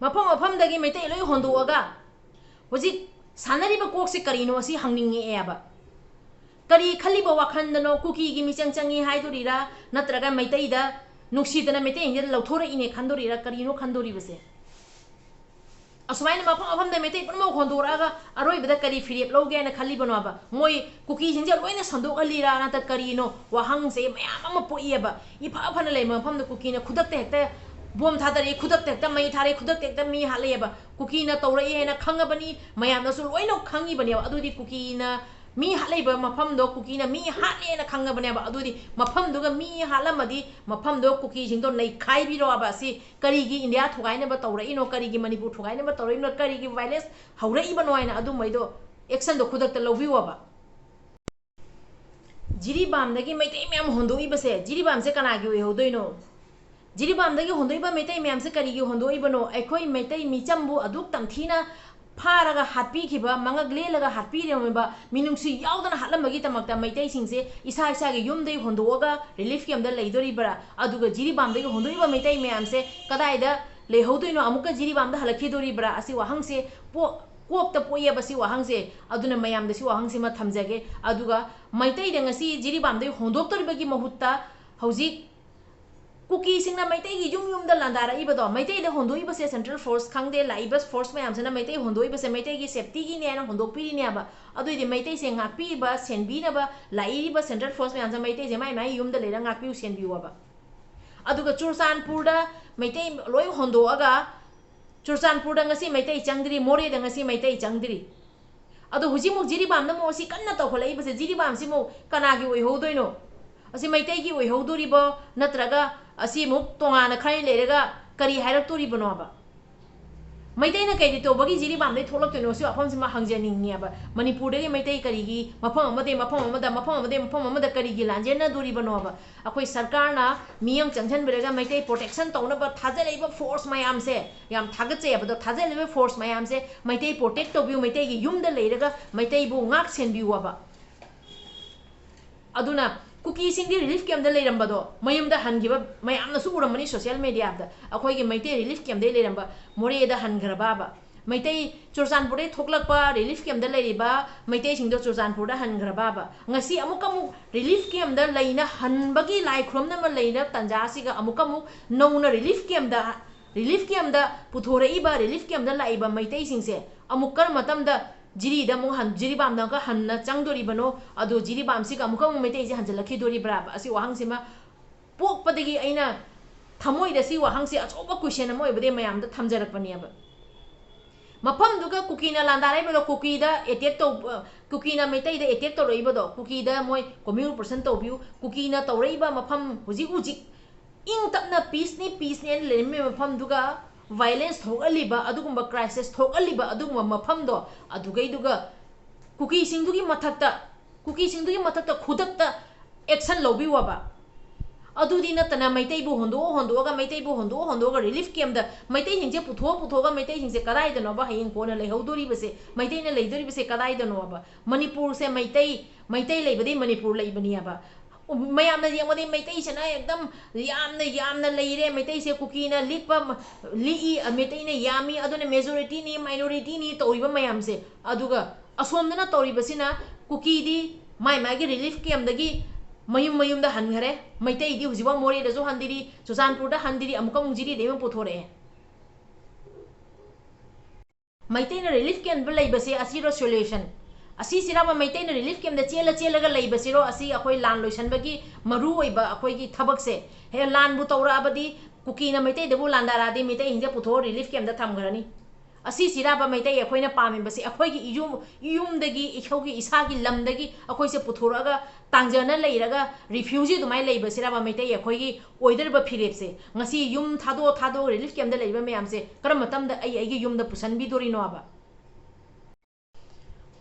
मफम मफमदगी मेतई लोई होंदोगा हुजिक सानरीबा कोकसे करीनो असि हंगनिंगे एबा करी खलीबा वाखंदनो कुकी की मिचंग चंगी हाइदोरीरा नत्रगा मेतईदा नुक्सीदना मेतई इंगे लौथोरा इने खंदोरीरा करीनो खंदोरीबसे असुमाइना मफम मफमदा मेतई पुनमो होंदोरागा अरोइबदा करी फिरेप लौगेना खलीबनोबा मोय कुकी सिंजे लोइना संदोकलीरा नत करीनो वाहंगसे मयाम अमा पोइएबा इफा फना ले मफमदा कुकीना खुदकते हेक्ते बोम थादरी खुदकते हेक्ते मई थारे खुदकते हेक्ते मी हालेबा कुकीना तौरएना खंगबनी मयामनसु लोइनो खंगीबनेबा अदुदी कुकीना मी हालेबा मफमदो कुकीना मी हालेना खंगबनेबा अदुदी मफमदुगा मी हालमदी मफमदो कुकी सिंदो नै खाइबिरोबा सि करीगी इंडिया थुगाइनबा तौरइनो करीगी मणिपुर थुगाइनबा तौरइनो करीगी वायलेंस हौरइबनो आइना अदु मैदो एक्शन दो खुदकते लौबियोबा जिरीबामदगी मैतै म्याम होंदोइबसे जिरीबामसे कनागी ओइहोदोइनो जिरीबामदगी होंदोइबा मैतै म्यामसे करीगी होंदोइबनो आइखोइ मैतै मिचमबु अदुक तमथीना फारगा हाटपीखिबा मंगक लेलगा हाटपीरेमबा मिनुंगसु यावदना हाटलमबगी तमक्ता मैतै सिंगसे इसा इसागे युमदै होंदोगा रिलीफ कैम्पदा लैदोरिबरा अदुगा जिरीबामदगी होंदोइबा मैतै म्यामसे कदाइदा लेहौदोइनो अमुका जिरीबामदा हलखिदोरिबरा असि वाहंगसे कोकता पोइयबसी वाहंगसे अदुना मयामदसी वाहंगसे मा थमजगे अदुगा मैतैदा ngasi जिरीबामदै होंदोक्तोरिबगी महुत्ता हौजिक कुकी सिंगना मैतै की युम युमदा लांदारा इबदो मैतै दे होंदोइबसे central force खंगदे लाइबस force मयामसना Meitei होंदोइबसे Meitei की सेफ्टी की नेना होंदोकपिरिनेबा अदुइदि मैतै से ngakpiba senbinaba लाइरिबा central force मयामसा Meitei जे माइ युमदा लेरा ngakpiu senbiuaba अदुगा चुरचानपुरदा मैतै लोय होंदोअगा चुरचानपुरदा ngasi मैतै चंगद्री मोरेदा ngasi मैतै चंगद्री अदु हुजिमुक जिरीबामदा मोसी कन्ना तौखलाइबसे जिरीबामसि मो कनागी ओइहोदोइनो असि मैतै की ओइहोदोरिबो नत्रगा असि मुक तोंगाना खै लेरगा करी हाइरक्तोरिबनोबा मैतैना कैदि तोबगी जिरीबामदै थोलक्तोइनो सि अफमसिमा हंजनिंगनियाबा मणिपुरदगी मैतै करीगी मफम अमदे करीगी लांजेना दोरिबनोबा अखोइ सरकारना मियंग चंगछनबरेगा मैतै प्रोटेक्शन तौनबा थाजलेइबा फोर्स मयामसे याम थागचेबदो थाजलेइबा फोर्स मयामसे मैतै प्रोटेक्ट तोबिउ मैतैगी युमदा लेरगा मैतैबु ngak senbiuaba अदुना कुकी सिंगी रिलीफ कैम्प लेरंबदो मयुमदा हनगिबा मयामनसु उरमनी सोशल मीडिया दा अखोइगी मैतै रिलीफ कैम्प लेरंबा मोरेदा हनग्रबाबा मैतै चुरचानपुरदे थोकलकपा रिलीफ कैम्प लेरिबा मैतै सिंगदो चुरचानपुरदा हनग्रबाबा ngasi अमुकमु रिलीफ कैम्प लेना हनबगी लाइख्रोमना म लेना तंजासिगा अमुकमु नौना relief camp पुथोरइबा relief camp Laiba Meitei सिंगसे अमुकर मतमदा जिरीदा मु हन जिरीबामदा का हन्ना चंगदोरिबनो अदो जिरीबामसिगा अमुका मु मैतैजे हंजलखिदोरिब्रा असि वाहंगसिमा पोकपदगी अइना थमोइदसि वाहंगसि अचोबा क्वेश्चन अमा ओइबदे मयामदा थमजरकपनियाबा मफमदुगा कुकीना लांदाराइबदो कुकीदा अटैक तो कुकीना मैतैदा अटैक तौरइबदो कुकीदा मोय कम्युनिटी पर्सन तौबिउ कुकीना तौरइबा मफम हुजिक हुजिक इंग तपना पीसनी लेमे मफमदुगा वायलेंस थोगलिबा अदुगुम्बा क्राइसिस थोगलिबा अदुगुम्बा मफमदो अदुगैदुगा कुकी सिंगदुगी मथक्ता खुदक्ता एक्शन लौबिवाबा अदुदी नतना मैतैबु होंदोगा मैतैबु होंदोगा रिलीफ कैम्प मैतै हिंजे पुथोगा मैतै हिंजे कदाइदनोबा हयें कोना लेहौदोरिबसे मैतैना लेदोरिबसे कदाइदनोबा मणिपुर से मैतै लेबदे मणिपुर लेबनियाबा मयामना येंगमदे मैतै सेना एकदम यामना लेरे मैतै से कुकीना लिई मैतैना यामी अदुना मेजॉरिटी नि माइनॉरिटी नि तौरिबा मयामसे अदुगा असोमदना तौरिबसिना कुकीदी माइमागी रिलीफ कैम्पदगी मयुमदा हनगरे मैतैदी हुजिबा मोरेदसु हंदिरी चुरचानपुरदा हंदिरी अमुका मुजिरी देम पुथोरे मैतैना रिलीफ कैम्प लेबसे असिरो सोल्यूशन असी सिराबा मैतैना रिलीफ कैम्प चेलगा लेबसिरो असी अखोइ लान लोइसनबगी मरु ओइबा अखोइगी थबकसे हे लानबु तौराबदी कुकीना मैतैदबु लांदारादि मैतै हिंजे पुथो रिलीफ कैम्प थमगरनी असी सिराबा Meitei अखोइना पामिबसे अखोइगी इयुमदगी इखौगी इसागी लमदगी अखोइसे पुथोरगा तांजना लेरगा refugee दुमाइ लेबसिराबा Meitei अखोइगी ओइदरबा फिरेपसे ngasi yum thado relief camp लेबा मयामसे करम मतमदा आइगी युमदा पुसनबिदोरिनोबा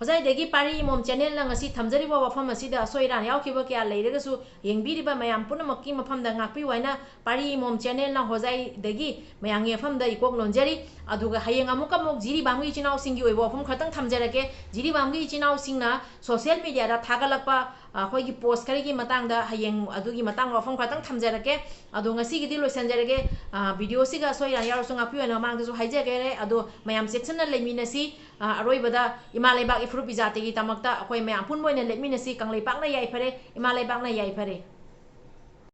होजाइदगी पारी मोम चैनल ngasi थमजरिबा वफम असिदा सोइरान यावखिबा क्या लेरगसु येंगबिरिबा मयाम पुनमक्की मफमदा ngakpi वाइना पारी मोम चैनल ना होजाइदगी मयांग यफमदा इकोक लोंजरी अदुगा हयेंग अमुकमुक जिरीबामगी चिनाव सिंगी ओइबो वफम खतंग थमजरके जिरीबामगी चिनाव सिंगना सोशल मीडिया दा थागलकपा ꯑꯩꯈꯣꯏꯒꯤ ꯄꯣꯁ ꯈꯔꯒꯤ ꯃꯇꯥꯡꯗ ꯍꯌꯦꯡ ꯑꯗꯨꯒꯤ ꯃꯇꯥꯡꯗ ꯋꯥꯐꯝ ꯈꯔꯇꯪ ꯊꯝꯖꯔꯛꯀꯦ ꯑꯗꯣ ꯉꯁꯤꯒꯤꯗꯤ ꯂꯣꯏꯁꯤꯟꯖꯔꯒꯦ ꯚꯤꯗꯤꯑꯣꯁꯤꯒ ꯁꯣꯏꯗꯅ ꯌꯥꯎꯔꯁꯨ ꯉꯥꯛꯄꯤꯌꯣꯅ ꯃꯃꯥꯡꯗꯁꯨ ꯍꯥꯏꯖꯒꯦ ꯑꯗꯣ ꯃꯌꯥꯝ ꯆꯦꯛꯁꯤꯟꯅ ꯂꯩꯃꯤꯟꯅꯁꯤ ꯑꯔꯣꯏꯕꯗ ꯏꯃꯥ ꯂꯩꯕꯥꯛ ꯏꯐꯨꯔꯨꯞ ꯏꯖꯥꯇꯤꯒꯤꯗꯃꯛꯇ ꯑꯩꯈꯣꯏ ꯃꯌꯥꯝ ꯄꯨꯟꯕ ꯑꯣꯏꯅ ꯂꯦꯞꯃꯤꯟꯅꯁꯤ ꯀꯪꯂꯩꯄꯥꯛꯅ ꯌꯥꯏꯐꯔꯦ ꯏꯃꯥ ꯂꯩꯕꯥꯛꯅ ꯌꯥꯏꯐꯔꯦ